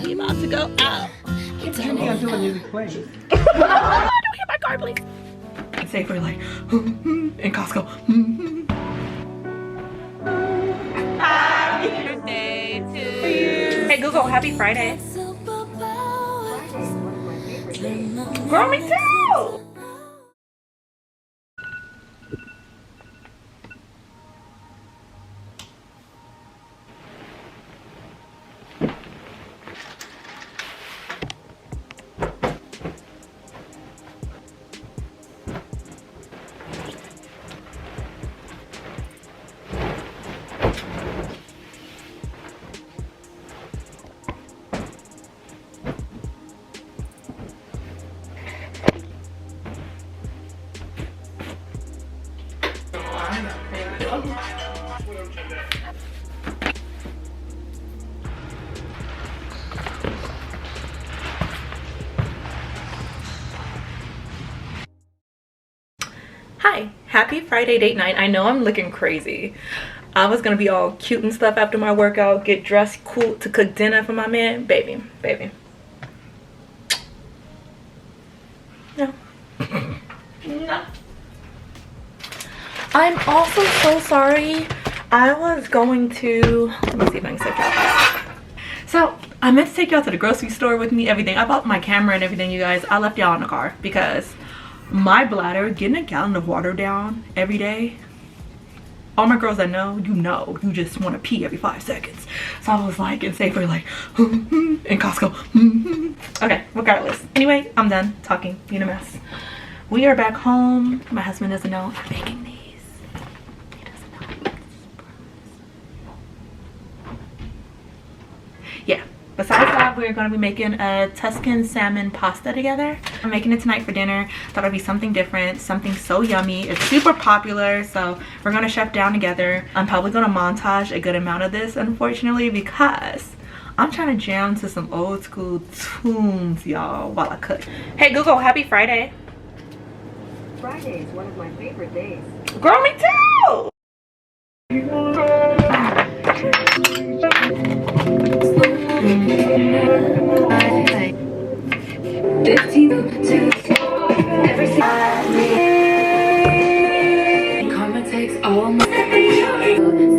We about to go out. Turn me until the music plays. Don't hit my car, please. And say for like in Costco. Happy birthday to you. Hey Google, happy Friday. Girl, me too. Hi, happy Friday date night. I know I'm looking crazy. I was gonna be all cute and stuff after my workout, get dressed cool to cook dinner for my man. Baby. No. No. I'm also so sorry. I was going to, let me see if I can set you out. So I meant to take y'all to the grocery store with me, everything. I bought my camera and everything, you guys. I left y'all in the car because my bladder, getting a gallon of water down every day, all my girls I know, you just want to pee every 5 seconds. So I was like, and safer, like, in Costco. Okay, regardless. Anyway, I'm done talking, being a mess. We are back home. My husband doesn't know I'm making these. He doesn't know. Yeah. Besides that, we're going to be making a Tuscan salmon pasta together. I'm making it tonight for dinner. Thought it'd be something different, something so yummy. It's super popular, so we're going to chef down together. I'm probably going to montage a good amount of this, unfortunately, because I'm trying to jam to some old school tunes, y'all, while I cook. Hey Google, happy Friday. Friday is one of my favorite days. Girl, me too! 15 to every karma takes all my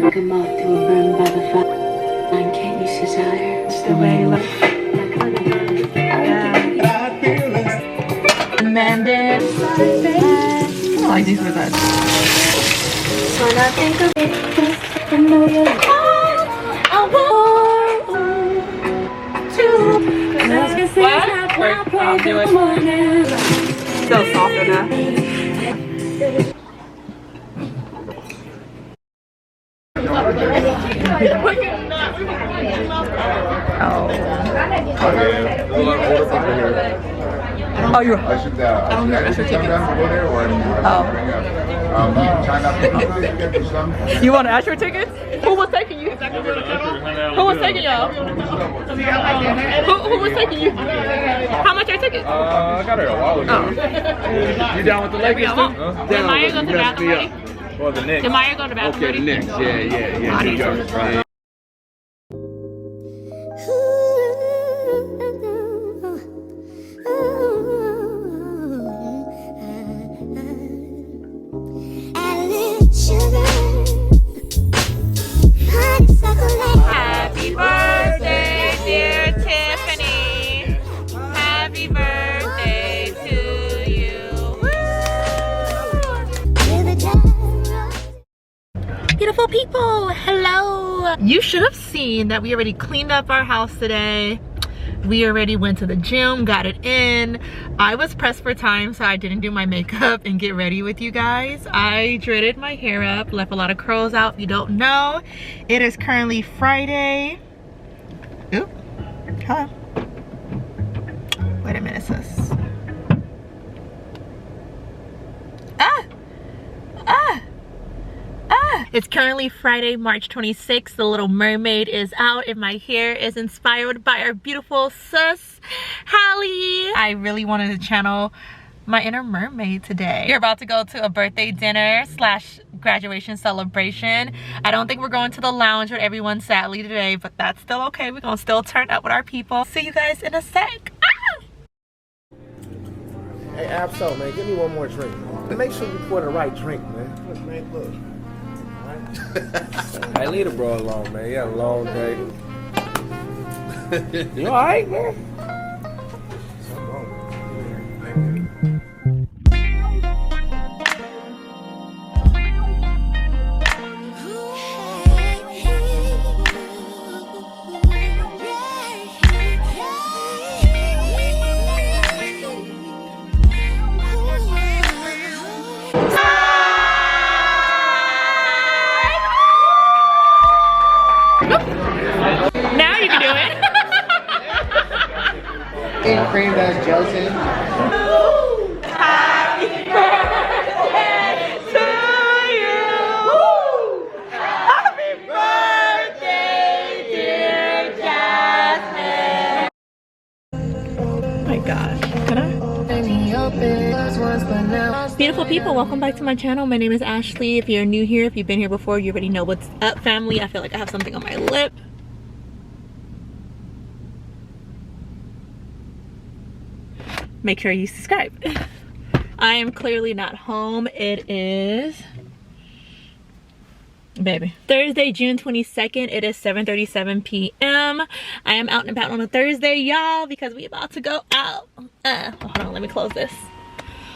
like a moth to a burn by the fire. Can't you see desire? Just the way you look. Amanda. I like these with that. When I think of it, I know you're I want to. What? I'll do it. Still soft enough. Oh, you're. I should come down to go there or You want to ask your tickets? Who was taking you? Who was taking y'all? Who was taking you? How much are tickets? I got her a while ago. You down with the Lakers too? Did Maya go to the bathroom ready? Or the Knicks? Did Maya go to the bathroom Okay, the Knicks. Yeah. New York. Right. Happy birthday, dear Tiffany. Happy birthday to you. Beautiful people, hello. You should have seen that we already cleaned up our house today. We already went to the gym, got it in. I was pressed for time, so I didn't do my makeup and get ready with you guys. I dreaded my hair up, left a lot of curls out. If you don't know, it is currently Friday. Ooh, huh? Wait a minute, sis. It's currently Friday, March 26th. The Little Mermaid is out and my hair is inspired by our beautiful sis, Hallie. I really wanted to channel my inner mermaid today. We're about to go to a birthday dinner slash graduation celebration. I don't think we're going to the lounge with everyone sadly today, but that's still okay. We're gonna still turn up with our people. See you guys in a sec. Hey, Absol, man, give me one more drink. Make sure you pour the right drink, man. Look, man, look. Hey, leave the bro alone, man. You had a long day. You alright, man? Something wrong. Now you can do it. And cream that's gelatin. Happy birthday to you. Happy birthday, dear Jasmine. Oh my gosh. Can I? Beautiful people, welcome back to my channel. My name is Ashley. If you're new here, if you've been here before, you already know what's up, family. I feel like I have something on my lip. Make sure you subscribe. I am clearly not home. It is, baby, Thursday, June 22nd. It is 7:37 p.m. I am out and about on a Thursday, y'all, because we about to go out. Hold on, let me close this.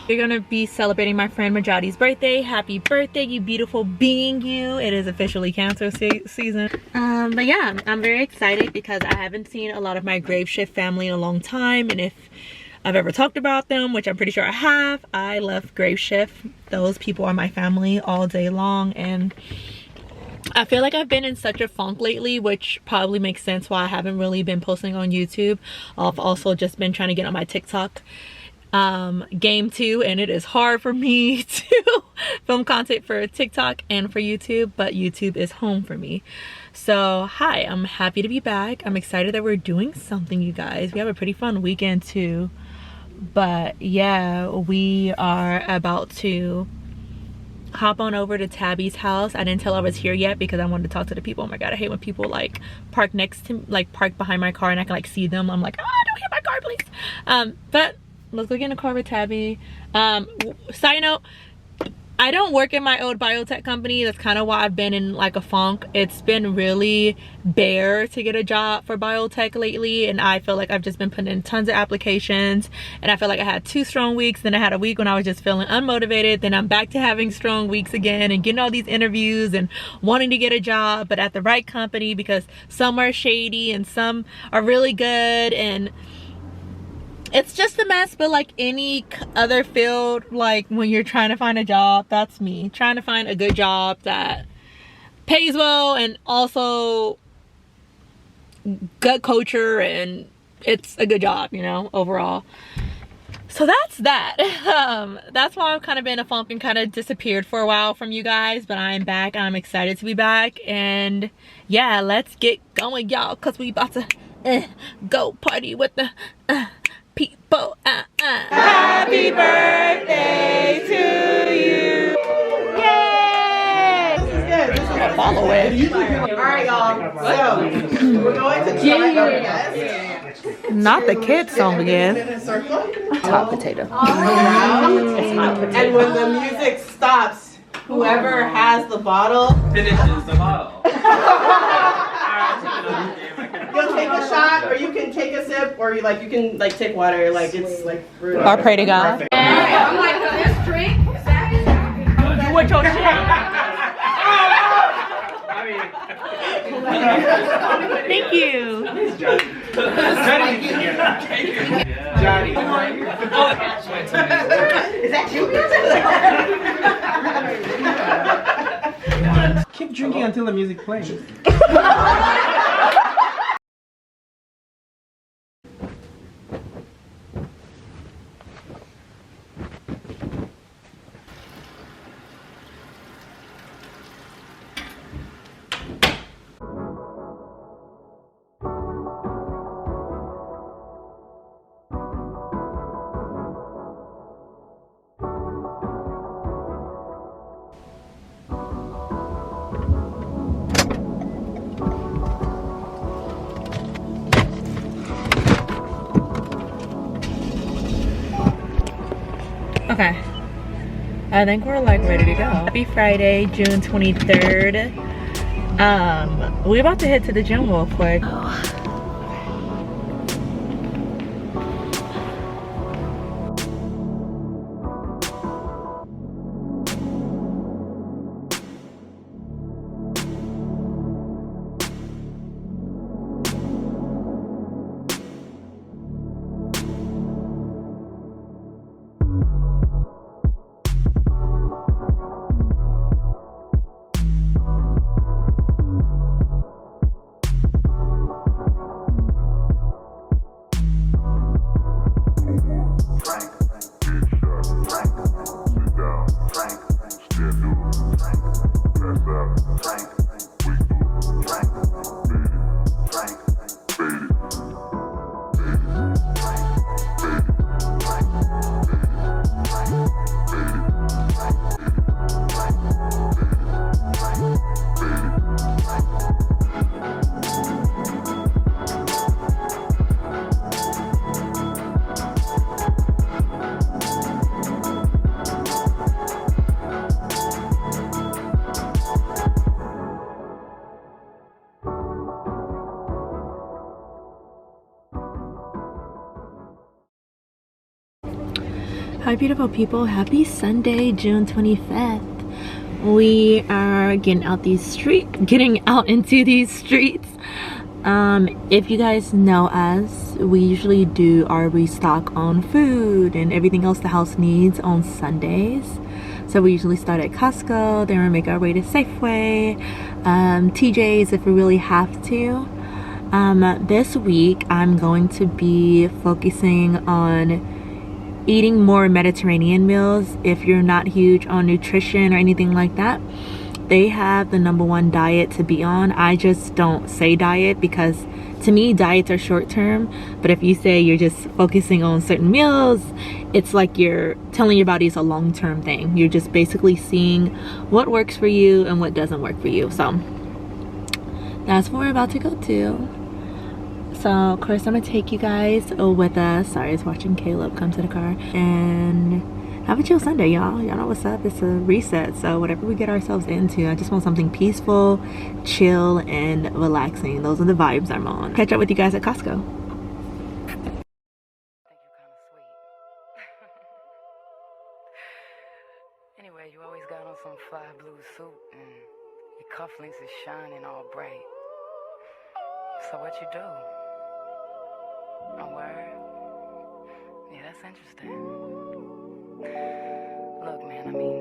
We're gonna be celebrating my friend Magatte's birthday. Happy birthday, you beautiful being, you. It is officially Cancer season. But yeah, I'm very excited because I haven't seen a lot of my grave shift family in a long time, and if I've ever talked about them, which I'm pretty sure I have, I love grave shift. Those people are my family all day long, and I feel like I've been in such a funk lately, which probably makes sense why I haven't really been posting on YouTube. I've also just been trying to get on my TikTok game too, and it is hard for me to film content for TikTok and for YouTube, but YouTube is home for me. So hi, I'm happy to be back. I'm excited that we're doing something, you guys. We have a pretty fun weekend too, but yeah, we are about to hop on over to Tabby's house. I didn't tell her I was here yet because I wanted to talk to the people. Oh my god, I hate when people like park next to, like park behind my car and I can like see them. I'm like, oh, don't hit my car, please. But let's go get in the car with Tabby. Side note, I don't work in my old biotech company. That's kind of why I've been in like a funk. It's been really bare to get a job for biotech lately, and I feel like I've just been putting in tons of applications, and I feel like I had 2 strong weeks, then I had a week when I was just feeling unmotivated, then I'm back to having strong weeks again and getting all these interviews and wanting to get a job, but at the right company, because some are shady and some are really good, and it's just a mess. But like any other field, like when you're trying to find a job, that's me trying to find a good job that pays well and also good culture, and it's a good job, you know, overall. So that's that. That's why I've kind of been in a funk and kind of disappeared for a while from you guys, but I'm back. I'm excited to be back, and yeah, let's get going, y'all, because we about to go party with the people. Happy birthday to you. Yay! This is good. This is good. Follow it. Alright, y'all. So, we're going to try our best. Not the kids song again. In a circle. Hot potato. Around. It's hot potato. And when the music stops, whoever has the bottle Finishes the bottle. you'll take a shot, or you can take a sip, or you can take water. Like it's like rude. Or pray to God. I'm like, this drink. You want your shit? Thank you. Johnny. Is that you? Keep drinking until the music plays. Okay. I think we're like ready to go. Happy Friday, June 23rd. We're about to head to the gym real quick. Hi beautiful people, happy Sunday, June 25th. We are getting out into these streets. If you guys know us, we usually do our restock on food and everything else the house needs on Sundays. So we usually start at Costco, then we make our way to Safeway, TJ's if we really have to. This week I'm going to be focusing on eating more Mediterranean meals. If you're not huge on nutrition or anything like that, they have the #1 diet to be on. I just don't say diet because to me diets are short term, but if you say you're just focusing on certain meals, it's like you're telling your body it's a long-term thing. You're just basically seeing what works for you and what doesn't work for you. So that's what we're about to go to. So of course I'm gonna take you guys with us. Sorry, I was watching Caleb come to the car. And have a chill Sunday, y'all. Y'all know what's up. It's a reset. So whatever we get ourselves into, I just want something peaceful, chill, and relaxing. Those are the vibes I'm on. Catch up with you guys at Costco. Anyway, you always got on some fly blue suit and your cufflinks is shining all bright. So what you do? A word? Yeah, that's interesting. Look, man, I mean,